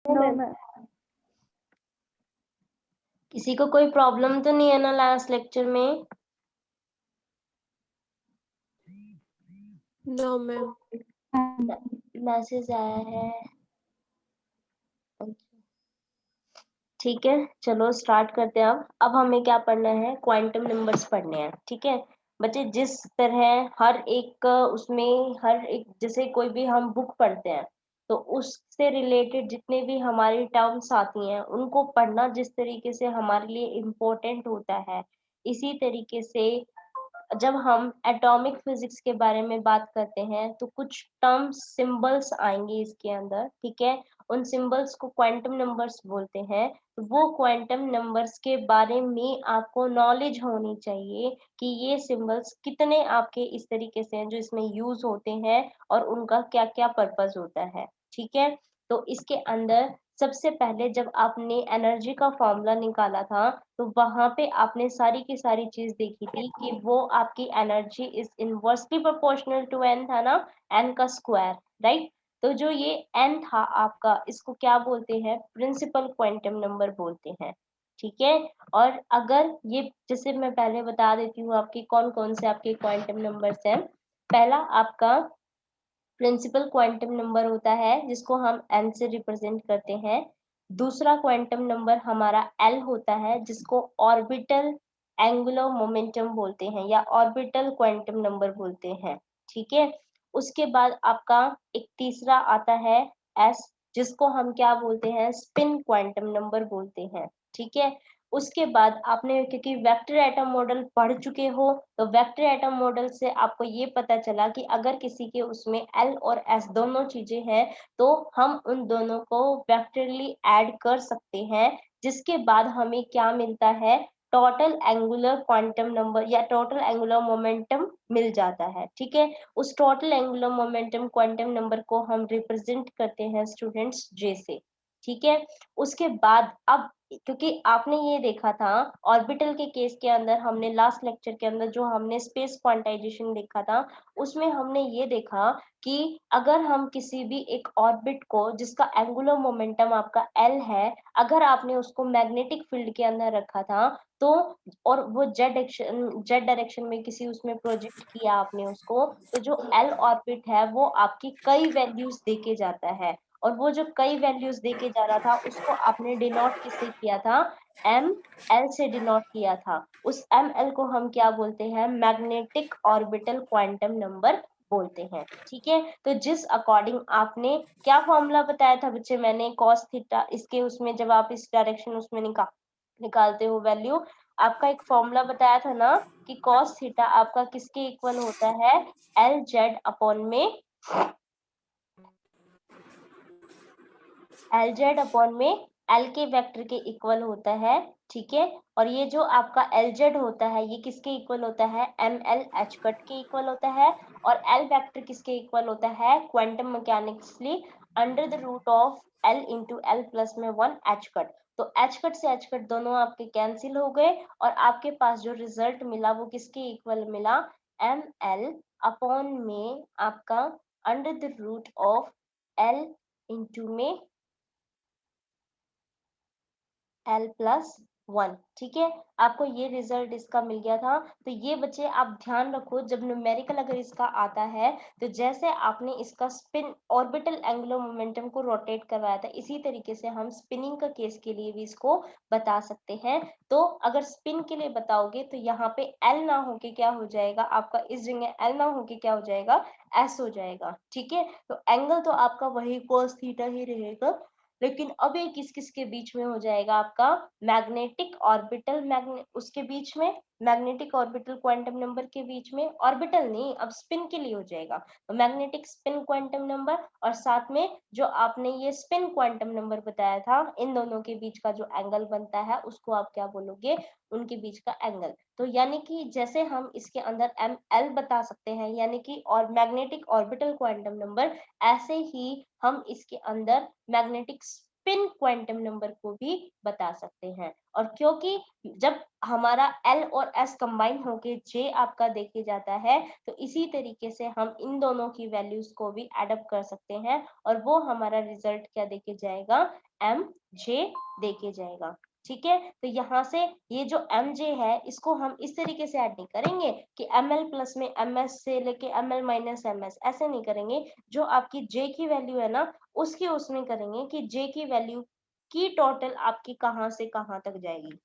No ma'am. किसी को कोई प्रॉब्लम तो नहीं है ना लास्ट लेक्चर में? No ma'am. मैसेज आया है। ठीक है, चलो स्टार्ट करते हैं। अब हमें क्या पढ़ना है? क्वांटम नंबर्स पढ़ने हैं। ठीक है बच्चे, जिस तरह हर एक उसमें हर एक, जैसे कोई भी हम बुक पढ़ते हैं तो उससे रिलेटेड जितने भी हमारी टर्म्स आती हैं उनको पढ़ना जिस तरीके से हमारे लिए इम्पोर्टेंट होता है, इसी तरीके से जब हम एटॉमिक फिजिक्स के बारे में बात करते हैं तो कुछ टर्म्स सिंबल्स आएंगे इसके अंदर। ठीक है, उन सिंबल्स को क्वांटम नंबर्स बोलते हैं। तो वो क्वांटम नंबर्स के बारे में आपको नॉलेज होनी चाहिए कि ये सिंबल्स कितने आपके इस तरीके से हैं जो इसमें यूज होते हैं और उनका क्या क्या पर्पस होता है। ठीक है, तो इसके अंदर सबसे पहले जब आपने एनर्जी का फॉर्मूला निकाला था तो वहां पे आपने सारी की सारी चीज देखी थी कि वो आपकी energy is inversely proportional to N था ना, एन का स्क्वायर, राइट। तो जो ये एन था आपका, इसको क्या बोलते हैं? प्रिंसिपल क्वांटम नंबर बोलते हैं। ठीक है, और अगर ये, जैसे मैं पहले बता देती हूँ आपके कौन कौन से आपके क्वांटम नंबर्स हैं। पहला आपका प्रिंसिपल क्वांटम नंबर होता है जिसको हम एन से रिप्रेजेंट करते हैं। दूसरा क्वांटम नंबर हमारा एल होता है जिसको ऑर्बिटल एंगुलर मोमेंटम बोलते हैं या ऑर्बिटल क्वांटम नंबर बोलते हैं। ठीक है, उसके बाद आपका एक तीसरा आता है एस, जिसको हम क्या बोलते हैं? स्पिन क्वांटम नंबर बोलते हैं। ठीक है, उसके बाद आपने क्योंकि वेक्टर एटम मॉडल पढ़ चुके हो तो वेक्टर एटम मॉडल से आपको ये पता चला कि अगर किसी के उसमें एल और एस दोनों चीजें हैं तो हम उन दोनों को वेक्टरली ऐड कर सकते हैं, जिसके बाद हमें क्या मिलता है? टोटल एंगुलर क्वांटम नंबर या टोटल एंगुलर मोमेंटम मिल जाता है। ठीक है, उस total angular momentum quantum number को हम रिप्रेजेंट करते हैं स्टूडेंट्स जे से। ठीक है, उसके बाद अब क्योंकि आपने ये देखा था ऑर्बिटल के केस के अंदर, हमने लास्ट लेक्चर के अंदर जो हमने स्पेस क्वांटाइजेशन देखा था उसमें हमने ये देखा कि अगर हम किसी भी एक ऑर्बिट को जिसका एंगुलर मोमेंटम आपका एल है, अगर आपने उसको मैग्नेटिक फील्ड के अंदर रखा था तो, और वो जेड डायरेक्शन में किसी उसमें प्रोजेक्ट किया आपने उसको, तो जो एल ऑर्बिट है वो आपकी कई वैल्यूज देके जाता है। और वो जो कई वैल्यूज देके जा रहा था उसको आपने डिनोट किससे किया था? एम एल से डिनोट किया था। उस एम एल को हम क्या बोलते हैं? मैग्नेटिक ऑर्बिटल क्वांटम नंबर बोलते हैं। ठीक है, तो जिस अकॉर्डिंग आपने क्या फॉर्मूला बताया था बच्चे? मैंने कॉस थीटा, इसके उसमें जब आप इस डायरेक्शन उसमें निकालते हो वैल्यू, आपका एक फॉर्मूला बताया था ना कि कॉस थीटा आपका किसके इक्वल होता है? एल जेड अपॉन में एल जेड अपॉन में एल के वेक्टर के इक्वल होता है। ठीक है, और ये जो आपका एल जेड होता है ये किसके इक्वल होता है? एम एल एच कट के इक्वल होता है। और एल वेक्टर किसके इक्वल होता है? Quantum mechanically under the root of L into L plus में वन एच कट। तो एच कट से एच कट दोनों आपके कैंसिल हो गए और आपके पास जो रिजल्ट मिला वो किसके इक्वल मिला? एम एल अपॉन में आपका under the root of L into में एल प्लस वन। ठीक है, आपको ये रिजल्ट इसका मिल गया था। तो ये बच्चे आप ध्यान रखो, जब न्यूमेरिकल अगर इसका आता है तो जैसे आपने इसका स्पिन ऑर्बिटल एंगुलर मोमेंटम को रोटेट करवाया था, इसी तरीके से हम स्पिनिंग का केस के लिए भी इसको बता सकते हैं। तो अगर स्पिन के लिए बताओगे तो यहाँ पे एल ना होके क्या हो जाएगा आपका? इस जगह एल ना होके क्या हो जाएगा? एस हो जाएगा। ठीक है, तो एंगल तो आपका वही cos थीटा ही रहेगा, लेकिन अब ये किस किस के बीच में हो जाएगा आपका? मैग्नेटिक ऑर्बिटल उसके बीच में, मैग्नेटिक ऑर्बिटल क्वांटम नंबर के बीच में, ऑर्बिटल नहीं अब स्पिन के लिए हो जाएगा। तो मैग्नेटिक स्पिन क्वांटम नंबर और साथ में जो आपने ये स्पिन क्वांटम नंबर बताया था, इन दोनों के बीच का जो एंगल बनता है उसको आप क्या बोलोगे? उनके बीच का एंगल। तो यानी कि जैसे हम इसके अंदर एम एल बता सकते हैं यानी कि और मैग्नेटिक ऑर्बिटल क्वांटम नंबर, ऐसे ही हम इसके अंदर मैग्नेटिक स्पिन क्वांटम नंबर को भी बता सकते हैं। और क्योंकि जब हमारा एल और एस कंबाइन होके जे आपका देखे जाता है तो इसी तरीके से हम इन दोनों की वैल्यूज को भी एडअप कर सकते हैं और वो हमारा रिजल्ट क्या देके जाएगा? एम जे देके जाएगा। ठीक है, तो यहाँ से ये जो एम जे है इसको हम इस तरीके से ऐड नहीं करेंगे कि एम एल प्लस में एम एस से लेके M L minus M S, ऐसे नहीं करेंगे। जो आपकी जे की वैल्यू है ना उसकी उसमें करेंगे कि जे की वैल्यू की टोटल आपकी कहाँ से कहाँ तक जाएगी।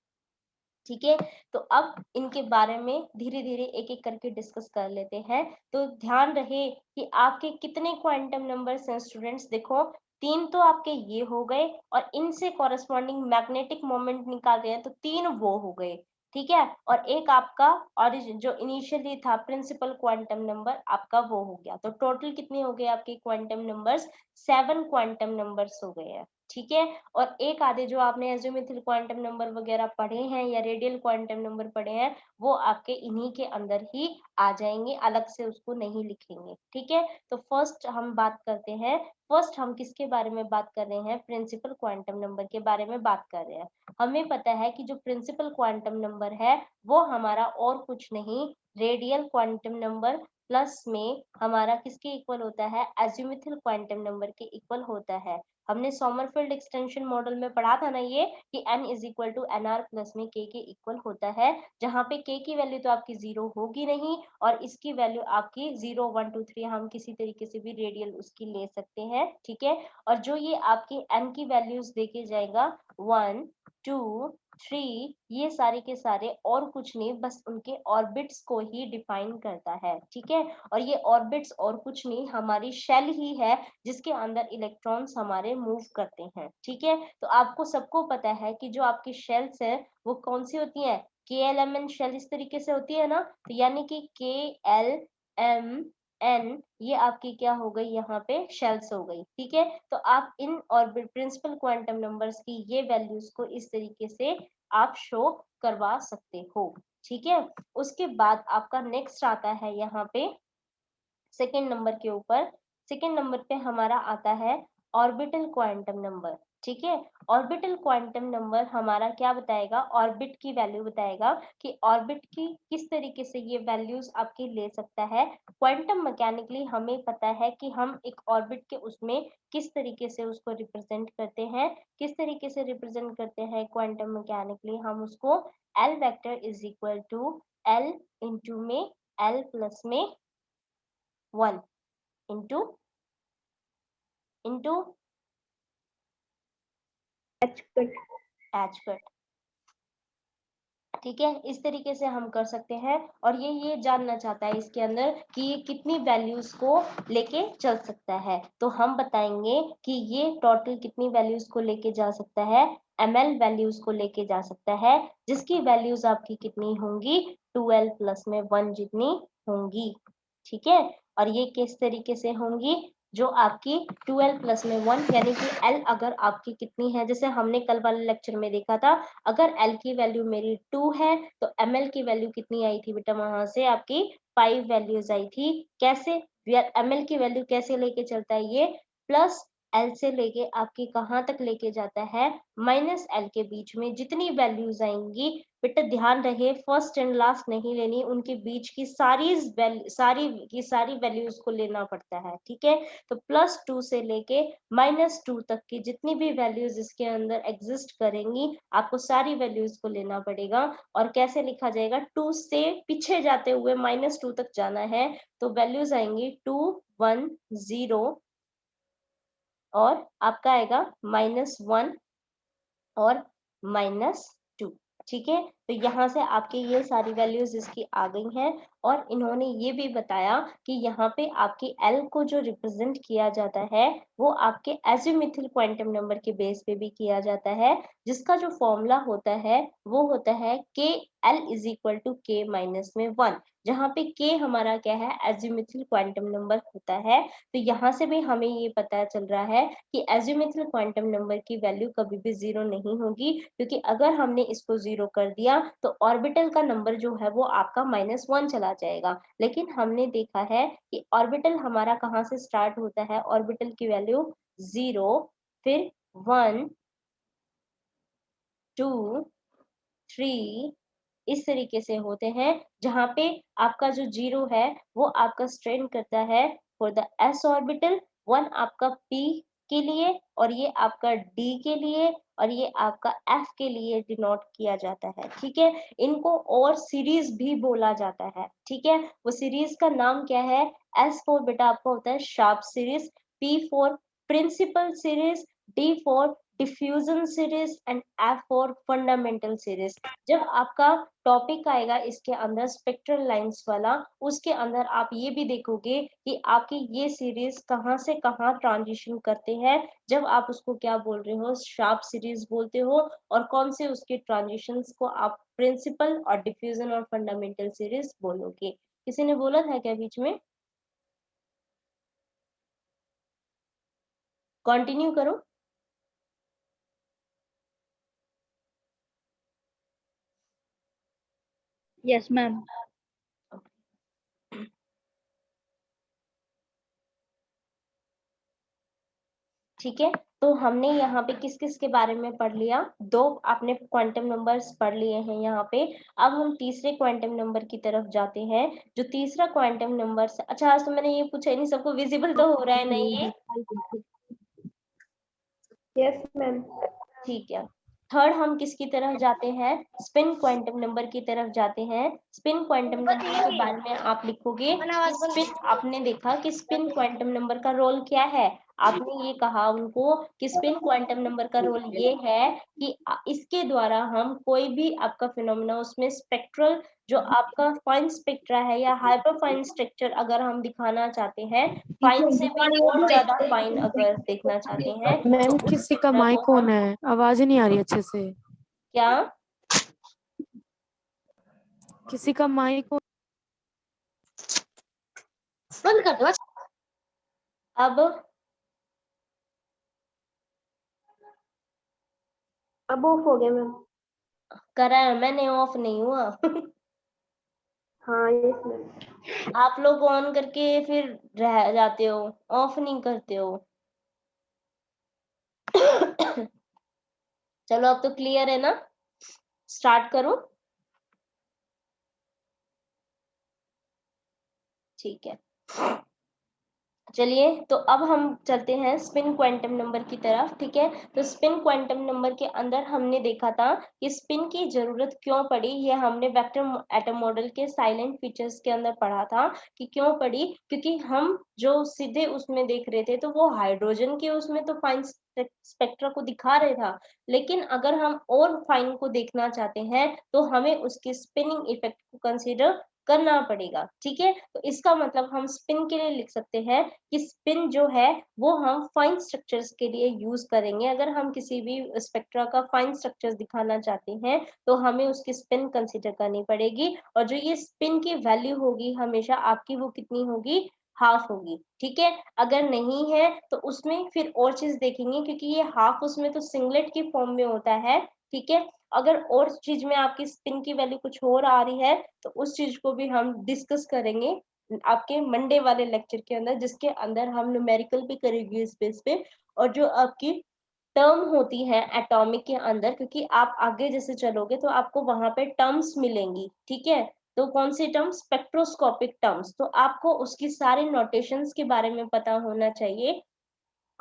ठीक है, तो अब इनके बारे में धीरे धीरे एक एक करके डिस्कस कर लेते हैं। तो ध्यान रहे कि आपके कितने क्वांटम नंबर्स हैं स्टूडेंट्स, देखो 3 तो आपके ये हो गए और इनसे कॉरेस्पॉन्डिंग मैग्नेटिक मोमेंट निकाल रहे हैं तो 3 वो हो गए। ठीक है, और एक आपका ओरिजिन जो इनिशियली था प्रिंसिपल क्वांटम नंबर आपका वो हो गया। तो टोटल कितने हो गए आपके क्वांटम नंबर्स, 7 क्वांटम नंबर्स हो गए हैं। ठीक है, और एक आधे जो आपने एजिमुथल क्वांटम नंबर वगैरह पढ़े हैं या रेडियल क्वांटम नंबर पढ़े हैं वो आपके इन्हीं के अंदर ही आ जाएंगे, अलग से उसको नहीं लिखेंगे। ठीक है, तो फर्स्ट हम बात करते हैं, फर्स्ट हम किसके बारे में बात कर रहे हैं, प्रिंसिपल क्वांटम नंबर के बारे में बात कर रहे हैं। हमें पता है कि जो प्रिंसिपल क्वांटम नंबर है वो हमारा और कुछ नहीं रेडियल क्वांटम नंबर प्लस में हमारा किसके इक्वल होता है, एजिमुथल क्वांटम नंबर के इक्वल होता है। हमने सोमरफेल्ड एक्सटेंशन मॉडल में पढ़ा था ना ये कि n is equal to N R plus में k के इक्वल होता है, जहां पे k की वैल्यू तो आपकी 0 होगी नहीं और इसकी वैल्यू आपकी 0 1 2 3 हम किसी तरीके से भी रेडियल उसकी ले सकते हैं। ठीक है, और जो ये आपकी n की वैल्यूज देके जाएगा 1 2 3 ये सारे के सारे और कुछ नहीं बस उनके ऑर्बिट्स को ही डिफाइन करता है। ठीक है, और ये ऑर्बिट्स और कुछ नहीं हमारी शेल ही है जिसके अंदर इलेक्ट्रॉन्स हमारे मूव करते हैं। ठीक है, तो आपको सबको पता है कि जो आपकी शेल्स है वो कौन सी होती है, के एल एम एन शेल इस तरीके से होती है ना, तो यानी कि के एल एम एन ये आपकी क्या हो गई, यहाँ पे शेल्स हो गई। ठीक है, तो आप इन ऑर्बिट प्रिंसिपल क्वांटम नंबर्स की ये वैल्यूज को इस तरीके से आप शो करवा सकते हो। ठीक है, उसके बाद आपका नेक्स्ट आता है यहाँ पे सेकेंड नंबर के ऊपर, सेकेंड नंबर पे हमारा आता है ऑर्बिटल क्वांटम नंबर। ठीक है, ऑर्बिटल क्वांटम नंबर हमारा क्या बताएगा, ऑर्बिट की वैल्यू बताएगा कि ऑर्बिट की किस तरीके से ये वैल्यूज आपकी ले सकता है। क्वांटम मैकेनिकली हमें पता है कि हम एक ऑर्बिट के उसमें किस तरीके से उसको रिप्रेजेंट करते हैं, किस तरीके से रिप्रेजेंट करते हैं क्वांटम मैकेनिकली, हम उसको L vector is equal to L into में एल प्लस में 1 into into H cut. H cut. ठीक है, इस तरीके से हम कर सकते हैं और ये जानना चाहता है इसके अंदर कि ये कितनी वैल्यूज को लेके चल सकता है, तो हम बताएंगे कि ये टोटल कितनी वैल्यूज को लेके जा सकता है, ml वैल्यूज को लेके जा सकता है, जिसकी वैल्यूज आपकी कितनी होंगी 2l प्लस में 1 जितनी होंगी। ठीक है, और ये किस तरीके से होंगी, जो आपकी 2l प्लस में 1 यानी कि l अगर आपकी कितनी है, जैसे हमने कल वाले लेक्चर में देखा था, अगर l की वैल्यू मेरी 2 है तो ml की वैल्यू कितनी आई थी बेटा, वहां से आपकी 5 वैल्यूज आई थी। कैसे, ml की वैल्यू कैसे लेके चलता है ये, प्लस l से लेके आपकी कहाँ तक लेके जाता है, माइनस l के बीच में जितनी वैल्यूज आएंगी बेटा ध्यान रहे फर्स्ट एंड लास्ट नहीं लेनी, उनके बीच की सारी वैल्यूज को लेना पड़ता है। ठीक है, तो +2 से लेके -2 तक की जितनी भी वैल्यूज इसके अंदर एग्जिस्ट करेंगी आपको सारी वैल्यूज को लेना पड़ेगा। और कैसे लिखा जाएगा, 2 से पीछे जाते हुए -2 तक जाना है तो वैल्यूज आएंगी 2 1 0 और आपका आएगा -1 और -2। ठीक है, तो यहाँ से आपकी ये सारी वैल्यूज इसकी आ गई हैं और इन्होंने ये भी बताया कि यहाँ पे आपकी L को जो रिप्रेजेंट किया जाता है वो आपके एजिमुथल क्वांटम नंबर के बेस पे भी किया जाता है, जिसका जो फॉर्मूला होता है वो होता है के L इज इक्वल टू के माइनस में 1, जहाँ पे के हमारा क्या है, एजिमुथल क्वांटम नंबर होता है। तो यहाँ से भी हमें ये पता चल रहा है कि एजिमुथल क्वांटम नंबर की वैल्यू कभी भी 0 नहीं होगी, क्योंकि अगर हमने इसको 0 कर दिया तो ऑर्बिटल का नंबर जो है वो आपका -1 चला जाएगा। लेकिन हमने देखा है कि ऑर्बिटल हमारा कहाँ से स्टार्ट होता है, ऑर्बिटल की वैल्यू 0 फिर 1 2 3 इस तरीके से होते हैं, जहाँ पे आपका जो 0 है वो आपका स्ट्रेन करता है फॉर द s ऑर्बिटल, 1 आपका p के लिए, और ये आपका D के लिए, और ये आपका F के लिए डिनोट किया जाता है। ठीक है, इनको और सीरीज भी बोला जाता है। ठीक है, वो सीरीज का नाम क्या है? S फॉर बेटा आपका होता है sharp series, P for principal series, D for diffusion series and F for fundamental series. जब आपका टॉपिक आएगा इसके अंदर स्पेक्ट्रल लाइंस वाला, उसके अंदर आप ये भी देखोगे कि आपकी ये सीरीज कहाँ से कहाँ ट्रांजिशन करते हैं, जब आप उसको क्या बोल रहे हो, शार्प सीरीज बोलते हो, और कौन से उसके ट्रांजिशंस को आप प्रिंसिपल और डिफ्यूजन और फंडामेंटल सीरीज बोलोगे। किसी ने बोला था क्या बीच में? कंटिन्यू करो। Yes ma'am. ठीक है, तो हमने यहाँ पे किस किस के बारे में पढ़ लिया? दो आपने क्वांटम नंबर्स पढ़ लिए हैं यहाँ पे। अब हम तीसरे क्वांटम नंबर की तरफ जाते हैं। जो तीसरा क्वांटम नंबर, अच्छा आज तो मैंने ये पूछा ही नहीं, सबको विजिबल तो हो रहा है ना ये? Yes ma'am. ठीक है, थर्ड हम किसकी तरफ जाते हैं? स्पिन क्वांटम नंबर की तरफ जाते हैं। स्पिन क्वांटम नंबर के बारे में आप लिखोगे कि स्पिन, आपने देखा कि स्पिन क्वांटम नंबर का रोल क्या है। आपने ये कहा उनको कि स्पिन क्वांटम नंबर का रोल ये है कि इसके द्वारा हम कोई भी आपका फिनोमेना, उसमें स्पेक्ट्रल जो आपका फाइन स्पेक्ट्रा है या हाइपर फाइन स्ट्रक्चर अगर हम दिखाना चाहते हैं, फाइन से भी और ज्यादा फाइन अगर देखना चाहते हैं, मैम तो उस किसी का स्पेक्ट्रा माइक को ऑन हम है, आवाज ही नहीं आ रही अच्छे से। क्या? किसी का माइक बंद कर दो। अब ऑफ हो गया मैम। करा है मैंने, ऑफ नहीं हुआ। हाँ यस मैम। आप लोग ऑन करके फिर रह जाते हो, ऑफ नहीं करते हो। चलो अब तो क्लियर है ना, स्टार्ट करो। ठीक है, चलिए तो अब हम चलते हैं स्पिन क्वांटम नंबर की तरफ। ठीक है, तो स्पिन क्वांटम नंबर के अंदर हमने देखा था कि स्पिन की जरूरत क्यों पड़ी, ये हमने वेक्टर एटम मॉडल के साइलेंट फीचर्स के अंदर पढ़ा था कि क्यों पड़ी, क्योंकि हम जो सीधे उसमें देख रहे थे तो वो हाइड्रोजन के उसमें तो फाइन स्पेक्ट्रा को दिखा रहे था, लेकिन अगर हम और फाइन को देखना चाहते हैं तो हमें उसके स्पिनिंग इफेक्ट को कंसीडर करना पड़ेगा। ठीक है, तो इसका मतलब हम स्पिन के लिए लिख सकते हैं कि स्पिन जो है वो हम फाइन स्ट्रक्चर्स के लिए यूज करेंगे। अगर हम किसी भी स्पेक्ट्रा का फाइन स्ट्रक्चर्स दिखाना चाहते हैं तो हमें उसकी स्पिन कंसीडर करनी पड़ेगी, और जो ये स्पिन की वैल्यू होगी हमेशा आपकी वो कितनी होगी? हाफ होगी। ठीक है, अगर नहीं है तो उसमें फिर और चीज देखेंगे, क्योंकि ये हाफ उसमें तो सिंगलेट की फॉर्म में होता है। ठीक है, अगर और चीज में आपकी स्पिन की वैल्यू कुछ और आ रही है तो उस चीज को भी हम डिस्कस करेंगे आपके मंडे वाले लेक्चर के अंदर, जिसके अंदर हम न्यूमेरिकल भी करेंगे इस बेस पे। और जो आपकी टर्म होती है एटॉमिक के अंदर, क्योंकि आप आगे जैसे चलोगे तो आपको वहां पे टर्म्स मिलेंगी। ठीक है, तो कौन सी टर्म्स? Spectroscopic terms. तो आपको उसकी सारे नोटेशंस के बारे में पता होना चाहिए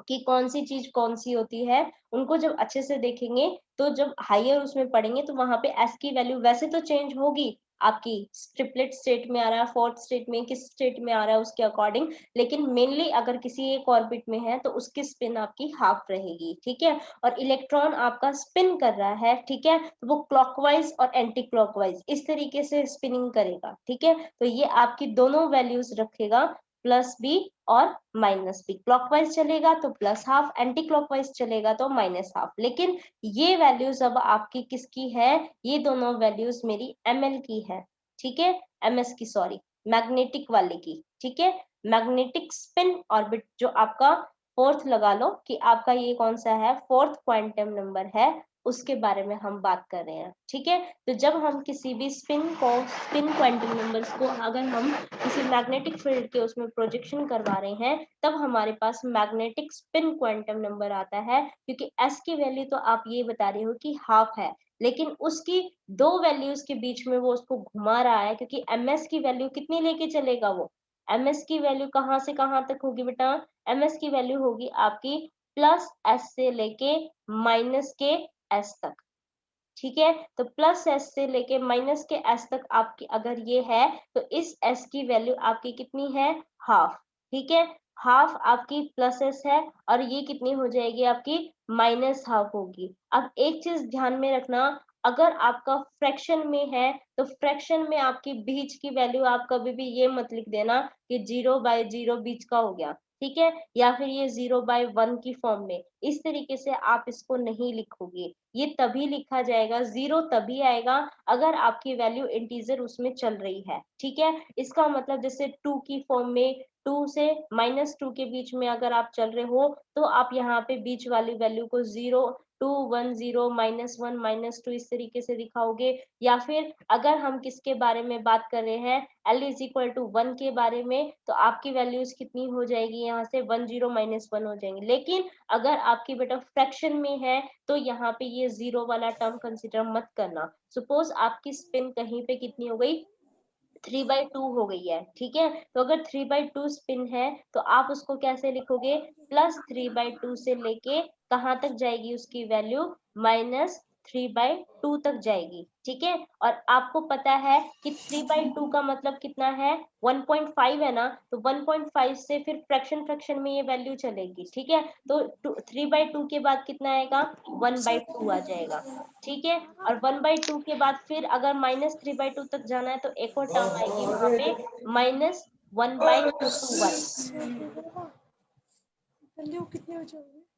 कि कौन सी चीज कौन सी होती है। उनको जब अच्छे से देखेंगे तो जब हायर उसमें पढ़ेंगे तो वहां पे एस की वैल्यू वैसे तो चेंज होगी, आपकी ट्रिपलेट स्टेट में आ रहा है, फोर्थ स्टेट में, किस स्टेट में आ रहा है उसके अकॉर्डिंग, लेकिन मेनली अगर किसी एक ऑर्बिट में है तो उसकी स्पिन आपकी हाफ रहेगी। ठीक है, और इलेक्ट्रॉन आपका स्पिन कर रहा है, ठीक है, तो वो क्लॉकवाइज और एंटी क्लॉकवाइज इस तरीके से स्पिनिंग करेगा। ठीक है, तो ये आपकी दोनों वैल्यूज रखेगा, प्लस बी और माइनस बी। क्लॉकवाइज चलेगा तो प्लस हाफ, एंटी क्लॉकवाइज चलेगा तो माइनस हाफ। लेकिन ये वैल्यूज अब आपकी किसकी है? ये दोनों वैल्यूज मेरी एमएल की है। ठीक है, एमएस की, सॉरी, मैग्नेटिक वाले की। ठीक है, मैग्नेटिक स्पिन ऑर्बिट जो आपका फोर्थ लगा लो कि आपका ये कौन सा है, फोर्थ क्वांटम नंबर है, उसके बारे में हम बात कर रहे हैं। ठीक है, तो जब हम किसी भी स्पिन क्वांटम नंबर्स को अगर हम किसी मैग्नेटिक फील्ड के उसमें प्रोजेक्शन करवा रहे हैं तब हमारे पास मैग्नेटिक स्पिन क्वांटम नंबर आता है, क्योंकि एस की वैल्यू तो आप ये बता रहे हो कि हाफ है, लेकिन उसकी दो वैल्यूज के बीच में वो उसको घुमा रहा है, क्योंकि एमएस की वैल्यू कितनी लेके चलेगा वो? एमएस की वैल्यू कहाँ से कहाँ तक होगी बेटा? एमएस की वैल्यू होगी आपकी प्लस एस से लेके माइनस के एस तक। ठीक है, तो प्लस एस से लेके माइनस के एस तक आपकी अगर ये है तो इस एस की वैल्यू आपकी कितनी है, हाफ। ठीक है, हाफ आपकी प्लस एस है और ये कितनी हो जाएगी आपकी माइनस हाफ होगी। अब एक चीज ध्यान में रखना, अगर आपका फ्रैक्शन में है तो फ्रैक्शन में आपकी बीच की वैल्यू आप कभी भी ये मत लिख देना कि 0/0 बीच का हो गया, ठीक है, या फिर ये 0/1 की फॉर्म में, इस तरीके से आप इसको नहीं लिखोगे। ये तभी लिखा जाएगा, 0 तभी आएगा अगर आपकी वैल्यू इंटीजर उसमें चल रही है। ठीक है, इसका मतलब जैसे 2 की फॉर्म में 2 से -2 के बीच में अगर आप चल रहे हो तो आप यहाँ पे बीच वाली वैल्यू को 0 2 1 0 -1 -2 इस तरीके से दिखाओगे। या फिर अगर हम किसके बारे में बात कर रहे हैं, L इज इक्वल टू 1 के बारे में, तो आपकी वैल्यूज कितनी हो जाएगी, यहाँ से 1 0 -1 हो जाएंगे। लेकिन अगर आपकी बेटा फ्रैक्शन में है तो यहाँ पे ये 0 वाला टर्म कंसिडर मत करना। सपोज आपकी स्पिन कहीं पे कितनी हो गई, 3/2 हो गई है। ठीक है, तो अगर 3/2 स्पिन है तो आप उसको कैसे लिखोगे, +3/2 से लेके कहाँ तक जाएगी उसकी वैल्यू, -3/2 तक जाएगी। ठीक है, और आपको पता है कि 3/2 का मतलब कितना है, 1.5 है ना, तो 1.5 से फिर फ्रैक्शन में ये वैल्यू चलेगी। ठीक है, तो 3/2 के बाद कितना आएगा, 1/2 आ जाएगा। ठीक है, और 1/2 के बाद फिर अगर -3/2 तक जाना है तो एक और टर्म आएगी वहां पे, -1/21।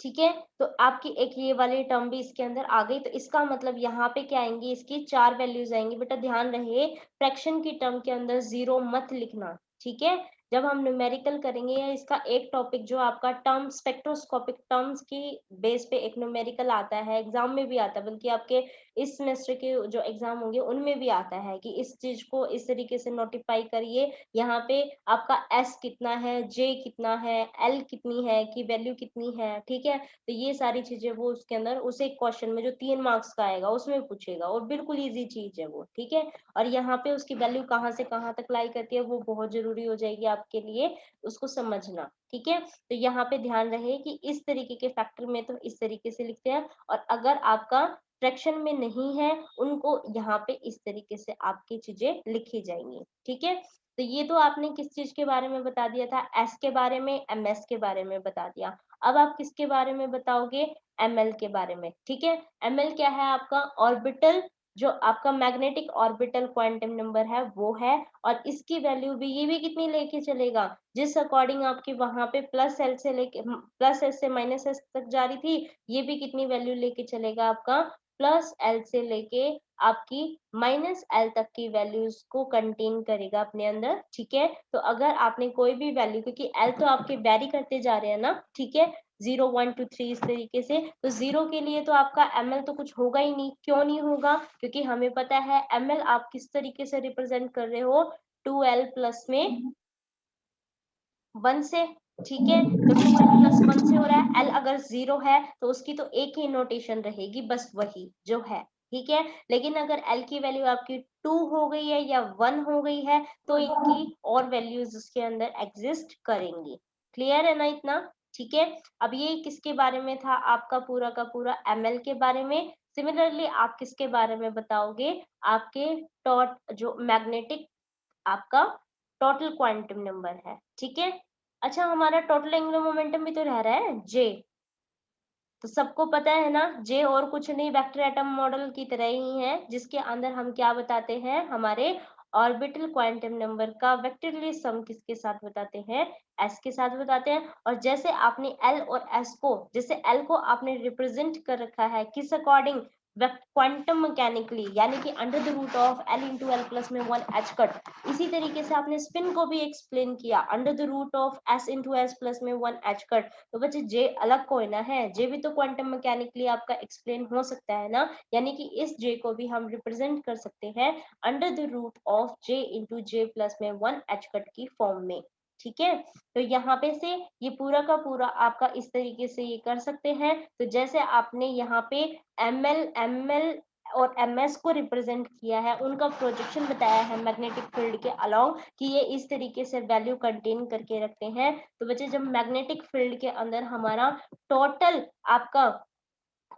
ठीक है, तो आपकी एक ये वाली टर्म भी इसके अंदर आ गई। तो इसका मतलब यहाँ पे क्या आएंगी, इसकी 4 वैल्यूज आएंगी। बेटा ध्यान रहे, फ्रैक्शन की टर्म के अंदर 0 मत लिखना। ठीक है, जब हम न्यूमेरिकल करेंगे या इसका एक टॉपिक जो आपका टर्म स्पेक्ट्रोस्कोपिक टर्म्स की बेस पे एक न्यूमेरिकल आता है, एग्जाम में भी आता है, बल्कि आपके इस सेमेस्टर के जो एग्जाम होंगे उनमें भी आता है कि इस चीज को इस तरीके से नोटिफाई करिए। यहाँ पे आपका एस कितना है, जे कितना है, एल कितनी है, की वैल्यू कितनी है। ठीक है, तो ये सारी चीजें वो उसके अंदर उस एक क्वेश्चन में जो 3 मार्क्स का आएगा उसमें पूछेगा, और बिल्कुल इजी चीज है वो। ठीक है, और यहाँ पे उसकी वैल्यू कहाँ से कहाँ तक लाई करती है वो बहुत जरूरी हो जाएगी आपके लिए, उसको समझना। ठीक है, तो यहाँ पे ध्यान रहे कि इस तरीके के फैक्टर में तो इस तरीके से लिखते हैं, और अगर आपका फ्रैक्शन में नहीं है उनको यहाँ पे इस तरीके से आपकी चीजें लिखी जाएंगी। ठीक है, तो ये तो आपने किस चीज के बारे में बता दिया था, एस के बारे में, एमएस के बारे में बता दिया। अब आप किसके बारे में बताओगे, एमएल के बारे में। ठीक है, एमएल क्या है, आपका ऑर्बिटल, जो आपका मैग्नेटिक ऑर्बिटल क्वांटम नंबर है वो है, और इसकी वैल्यू भी, ये भी कितनी लेके चलेगा, जिस अकॉर्डिंग आपकी वहां पे प्लस एस से माइनस एस तक जा रही थी, ये भी कितनी वैल्यू लेके चलेगा आपका, +L से लेके आपकी -L तक की वैल्यूज को कंटेन करेगा अपने अंदर। ठीक है, तो अगर आपने कोई भी वैल्यू, क्योंकि L तो आपके वेरी करते जा रहे हैं ना, ठीक है, 0 1 2 3 इस तरीके से, तो 0 के लिए तो आपका ml तो कुछ होगा ही नहीं। क्यों नहीं होगा, क्योंकि हमें पता है ml आप किस तरीके से रिप्रेजेंट कर रहे हो, 2l प्लस में 1 से। ठीक है, तो 2l प्लस 1 से हो रहा है। l अगर 0 है तो उसकी तो एक ही नोटेशन रहेगी, बस वही जो है। ठीक है, लेकिन अगर l की वैल्यू आपकी 2 हो गई है या 1 हो गई है तो इनकी और वैल्यूज उसके अंदर एग्जिस्ट करेंगी। क्लियर है ना इतना। ठीक है, अब ये किसके बारे में था, आपका पूरा का पूरा ml के बारे में। सिमिलरली आप किसके बारे में बताओगे, आपके टॉट जो मैग्नेटिक आपका टोटल क्वांटम नंबर है। ठीक है, अच्छा हमारा टोटल एंगुलर मोमेंटम भी तो रह रहा है जे, तो सबको पता है ना, जे और कुछ नहीं वेक्टर एटम मॉडल की तरह ही है, जिसके अंदर हम क्या बताते हैं, हमारे ऑर्बिटल क्वांटम नंबर का वेक्टरली सम किसके साथ बताते हैं, एस के साथ बताते हैं। और जैसे आपने एल और एस को, जैसे एल को आपने रिप्रेजेंट कर रखा है किस अकॉर्डिंग, क्वांटम मैकेनिकली, यानी कि under the root of L into L plus में 1 एच कट। इसी तरीके से आपने स्पिन को भी एक्सप्लेन किया, under the root of S into S plus में 1 एच कट। तो बच्चे जे अलग कोई ना है, जे भी तो क्वांटम मैकेनिकली आपका एक्सप्लेन हो सकता है ना, यानी कि इस जे को भी हम रिप्रेजेंट कर सकते हैं under the root of J into J plus में 1 एच कट की फॉर्म में। ठीक है, तो यहाँ पे से ये पूरा का पूरा आपका इस तरीके से ये कर सकते हैं। तो जैसे आपने यहाँ पे ml और ms को रिप्रेजेंट किया है, उनका प्रोजेक्शन बताया है मैग्नेटिक फील्ड के अलाउंग कि ये इस तरीके से वैल्यू कंटेन करके रखते हैं। तो बच्चे जब मैग्नेटिक फील्ड के अंदर हमारा टोटल आपका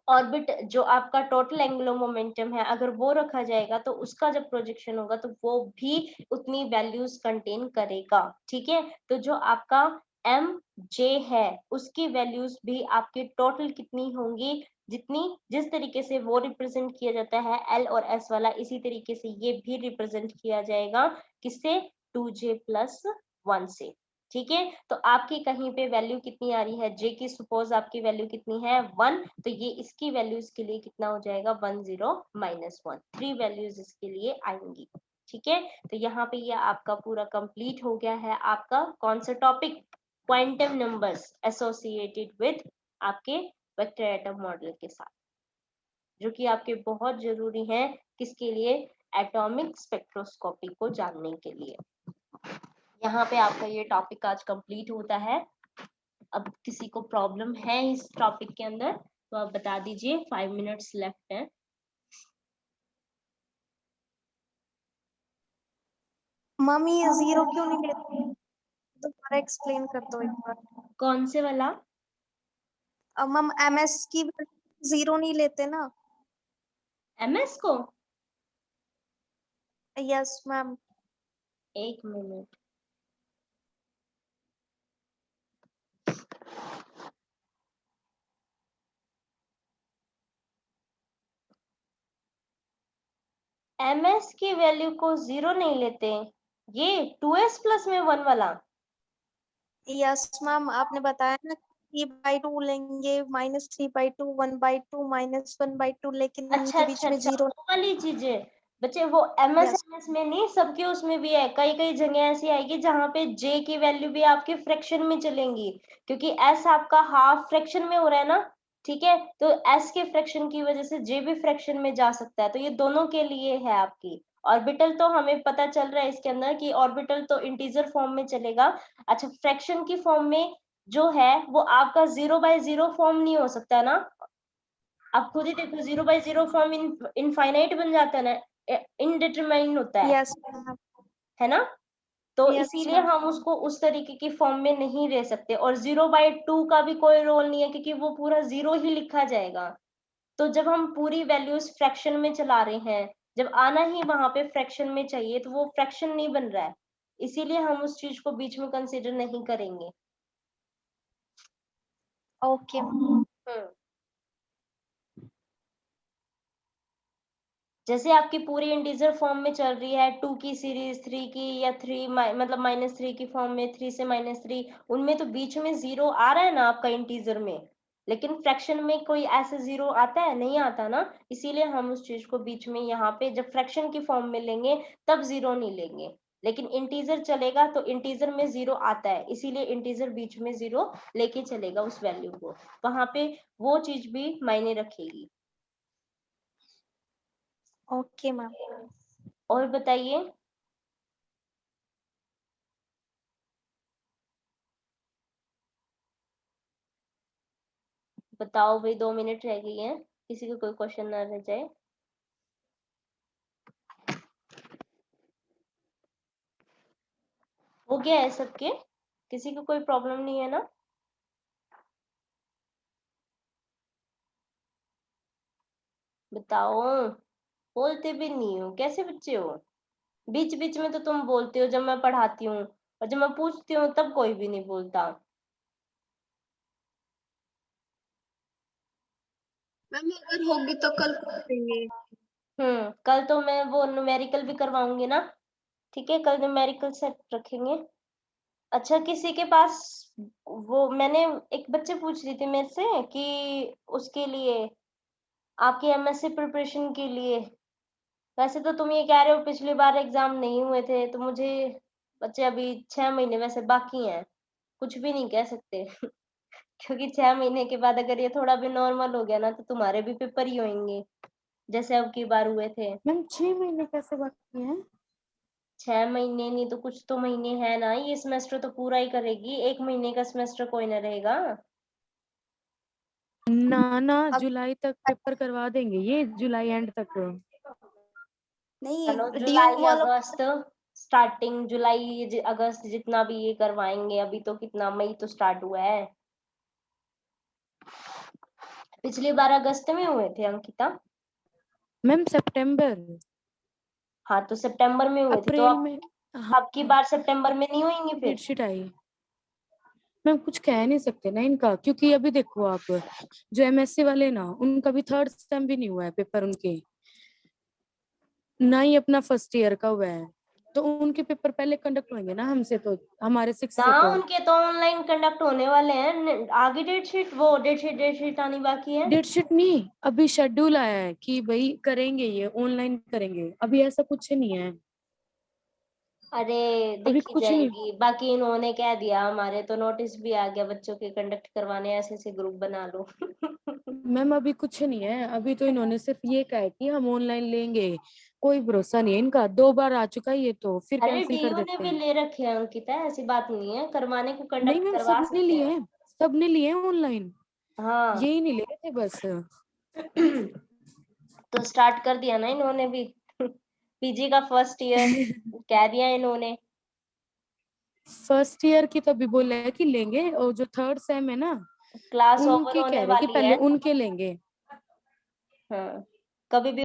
ऑर्बिट जो आपका टोटल एंगुलर मोमेंटम है अगर वो रखा जाएगा तो उसका जब प्रोजेक्शन होगा तो वो भी उतनी वैल्यूज कंटेन करेगा। ठीक है, तो जो आपका एम जे है उसकी वैल्यूज भी आपकी टोटल कितनी होंगी, जितनी जिस तरीके से वो रिप्रेजेंट किया जाता है एल और एस वाला, इसी तरीके से ये भी रिप्रेजेंट किया जाएगा किससे, 2j+1 से। ठीक है, तो आपकी कहीं पे वैल्यू कितनी आ रही है जे की, सपोज आपकी वैल्यू कितनी है 1, तो ये इसकी वैल्यूज के लिए कितना हो जाएगा 1 0 -1, 3 वैल्यूज इसके लिए आएंगी। ठीक है, तो यहाँ पे ये आपका पूरा कंप्लीट हो गया है आपका कौन सा topic, quantum numbers associated with आपके वेक्टर एटम मॉडल के साथ, जो कि आपके बहुत जरूरी है किसके लिए, एटॉमिक स्पेक्ट्रोस्कोपी को जानने के लिए। यहाँ पे आपका ये टॉपिक आज कंप्लीट होता है। अब किसी को प्रॉब्लम है इस टॉपिक के अंदर तो आप बता दीजिए, 5 मिनट्स लेफ्ट है। मम्मी ये जीरो क्यों नहीं लेते, दोबारा एक्सप्लेन कर दो एक बार। कौन से वाला, अब मम एमएस की जीरो नहीं लेते ना। एमएस को, यस मैम। एक मिनट, एमएस की वैल्यू को जीरो नहीं लेते, ये 2s+ में 1 वाला। यस मैम, आपने बताया ना 3/2 लेंगे, -3/2, 1/2, -1/2, लेकिन अच्छा इनके बीच अच्छा में अच्छा, जीरो। वो वाली चीजें बच्चे, वो एमएस यस एमएस में नहीं, सबके उसमें भी है। कई कई जगह ऐसी आएगी जहाँ पे जे की वैल्यू भी आपके फ्रैक्शन में चलेंगी, क्योंकि एस आपका हाफ फ्रैक्शन में हो रहा है ना। ठीक है, तो एस के फ्रैक्शन की वजह से जे भी फ्रैक्शन में जा सकता है, तो ये दोनों के लिए है आपकी। ऑर्बिटल तो हमें पता चल रहा है इसके अंदर कि ऑर्बिटल तो इंटीजर फॉर्म में चलेगा। अच्छा, फ्रैक्शन की फॉर्म में जो है वो आपका 0/0 फॉर्म नहीं हो सकता ना, आप खुद ही देखो 0/0 फॉर्म इनफाइनाइट बन जाता है ना, इनडिटरमाइन होता यस मैम। है ना। तो यस इसीलिए मैम। हम उसको उस तरीके की फॉर्म में नहीं ले सकते, और 0/2 का भी कोई रोल नहीं है क्योंकि वो पूरा जीरो ही लिखा जाएगा। तो जब हम पूरी वैल्यूज फ्रैक्शन में चला रहे हैं, जब आना ही वहां पे फ्रैक्शन में चाहिए, तो वो फ्रैक्शन नहीं बन रहा है, इसीलिए हम उस चीज को बीच में कंसिडर नहीं करेंगे। ओके। जैसे आपकी पूरी इंटीजर फॉर्म में चल रही है 2 की सीरीज, 3 की, या 3 मतलब -3 की फॉर्म में, 3 से -3, उनमें तो बीच में जीरो आ रहा है ना आपका इंटीजर में, लेकिन फ्रैक्शन में कोई ऐसे जीरो आता है, नहीं आता ना। इसीलिए हम उस चीज को बीच में यहाँ पे जब फ्रैक्शन की फॉर्म में लेंगे तब जीरो नहीं लेंगे, लेकिन इंटीजर चलेगा तो इंटीजर में जीरो आता है, इसीलिए इंटीजर बीच में जीरो लेके चलेगा उस वैल्यू को, वहां पे वो चीज भी मायने रखेगी। Okay ma'am. और बताइए, बताओ भाई, 2 मिनट रह गई हैं, किसी को कोई क्वेश्चन ना रह जाए। हो गया है सबके, किसी को कोई प्रॉब्लम नहीं है ना। बताओ, बोलते भी नहीं हो, कैसे बच्चे हो। बीच बीच में तो तुम बोलते हो जब मैं पढ़ाती हूँ, और जब मैं पूछती हूँ तब कोई भी नहीं बोलता। मैम अगर होगी तो कल करेंगे। कल तो मैं वो न्यूमेरिकल भी करवाऊंगी ना। ठीक है, कल न्यूमेरिकल सेट रखेंगे। अच्छा, किसी के पास, वो मैंने एक बच्चे पूछ रही थी मेरे से कि उसके लिए, आपकी एमएससी प्रिपरेशन के लिए, वैसे तो तुम ये कह रहे हो पिछली बार एग्जाम नहीं हुए थे, तो मुझे बच्चे अभी 6 महीने वैसे बाकी हैं, कुछ भी नहीं कह सकते क्योंकि 6 महीने के बाद अगर ये थोड़ा भी नॉर्मल हो गया ना तो तुम्हारे भी पेपर ही होंगे जैसे अब की बार हुए थे। मैम 6 महीने कैसे बाकी हैं? 6 महीने नहीं तो कुछ तो महीने है ना, ये सेमेस्टर तो पूरा ही करेगी, 1 महीने का सेमेस्टर कोई ना रहेगा। ना ना अब जुलाई तक पेपर करवा देंगे ये, जुलाई एंड तक। नहीं, चलो डीयू जुलाई वालों अगस्त स्टार्टिंग, जुलाई अगस्त जितना भी ये करवाएंगे। अभी तो कितना, मई तो स्टार्ट हुआ है। पिछली बार अगस्त में हुए थे अंकिता। मैम सितंबर हाँ तो सितंबर में हुए थे, तो अप्रैल अब में। हाँ, अब की बार सितंबर में नहीं होंगे फिर। डेटशीट आई। मैम कुछ कह नहीं सकते ना इनका, क्योंकि अभी देखो आप, जो एमएससी वाले ना, उनका भी थर्ड सेम भी नहीं हुआ है पेपर उनके, ना ही अपना फर्स्ट ईयर का हुआ है। तो उनके पेपर पहले कंडक्ट होंगे ना हमसे, तो हमारे 6 ना से तो उनके तो ऑनलाइन कंडक्ट होने वाले हैं। आगे डेट शीट आनी बाकी है। डेटशीट नहीं, अभी शेड्यूल आया है कि भाई करेंगे, ये ऑनलाइन करेंगे, अभी ऐसा कुछ नहीं है। अरे अभी देखी कुछ नहीं। जाएगी। बाकी इन्होंने कह दिया, हमारे तो नोटिस भी आ गया, बच्चों के कंडक्ट करवाने ऐसे ऐसे ग्रुप बना लो। मैम अभी कुछ नहीं है, अभी तो इन्होंने सिर्फ ये कहा है कि हम ऑनलाइन लेंगे। कोई भरोसा नहीं है इनका, 2 बार आ चुका है ये, तो फिर अरे कैंसिल कर डीयू ने देते भी हैं। ले रखे हैं अंकिता, ऐसी बात नहीं है, करवाने को नहीं कंडक्ट मैम, करवा सबने सकते लिए हैं। हैं, सबने लिए हैं ऑनलाइन, हाँ। यही नहीं ले रहे थे बस। तो स्टार्ट कर दिया ना इन्होंने भी। पीजी का फर्स्ट ईयर कह दिया इन्होंने। फर्स्ट ईयर की तो अभी बोला है कि लेंगे, और जो थर्ड सेम है ना, क्लास ओवर उनके कह होने रहे हैं कि वाली पहले है। उनके लेंगे। हाँ, कभी भी